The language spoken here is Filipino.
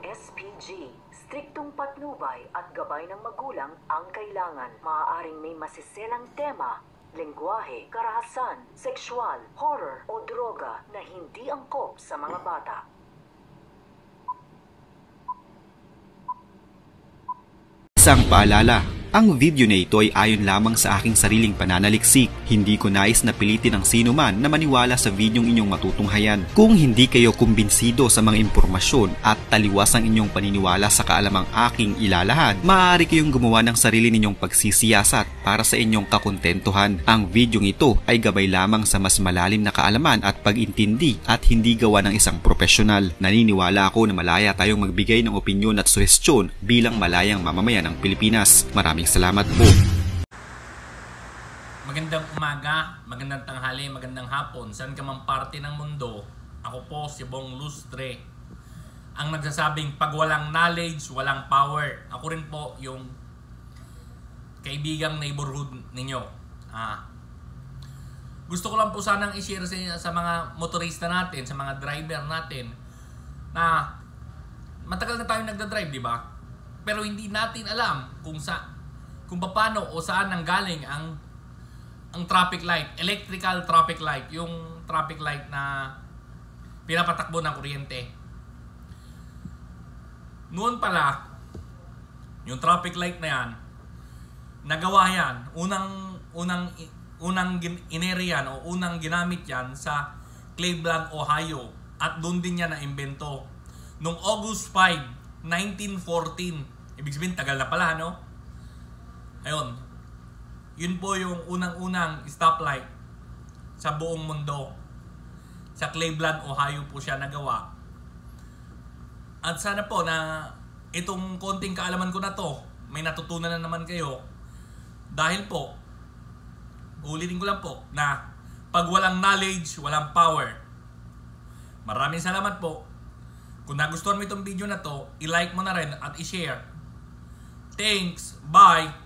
SPG, striktong patnubay at gabay ng magulang ang kailangan. Maaaring may masiselang tema, lengguwahe, karahasan, sexual, horror o droga na hindi angkop sa mga bata. Isang paalala, ang video na ito ay ayon lamang sa aking sariling pananaliksik. Hindi ko nais na pilitin ang sino man na maniwala sa videong inyong matutunghayan. Kung hindi kayo kumbinsido sa mga impormasyon at taliwas ang inyong paniniwala sa kaalamang aking ilalahad, maaari kayong gumawa ng sarili ninyong pagsisiyasat para sa inyong kakontentuhan. Ang videong ito ay gabay lamang sa mas malalim na kaalaman at pag-intindi at hindi gawa ng isang profesional. Naniniwala ako na malaya tayong magbigay ng opinyon at suhestyon bilang malayang mamamayan ng Pilipinas. Maraming salamat po. Magandang umaga, magandang tanghali, magandang hapon. Saan ka mang parte ng mundo, ako po si Bong Lustre. Ang nagsasabing pag walang knowledge, walang power. Ako rin po yung kaibigang neighborhood ninyo. Gusto ko lang po sanang i-share sa mga motorista natin, sa mga driver natin, na matagal na tayo nagdadrive, di ba? Pero hindi natin alam kung paano o saan nanggaling ang traffic light, electrical traffic light, yung traffic light na pinapatakbo ng kuryente. Noon pala, yung traffic light na yan, nagawa yan, unang ineri yan o unang ginamit yan sa Cleveland, Ohio, at doon din yan na-imbento. Noong August 5, 1914, ibig sabihin tagal na pala, no? Ayun, yun po yung unang-unang stoplight sa buong mundo. Sa Cleveland, Ohio po siya nagawa. At sana po na itong konting kaalaman ko na to, may natutunan na naman kayo. Dahil po, ulitin ko lang po, na pag walang knowledge, walang power. Maraming salamat po. Kung nagustuhan mo itong video na to, i-like mo na rin at i-share. Thanks, bye!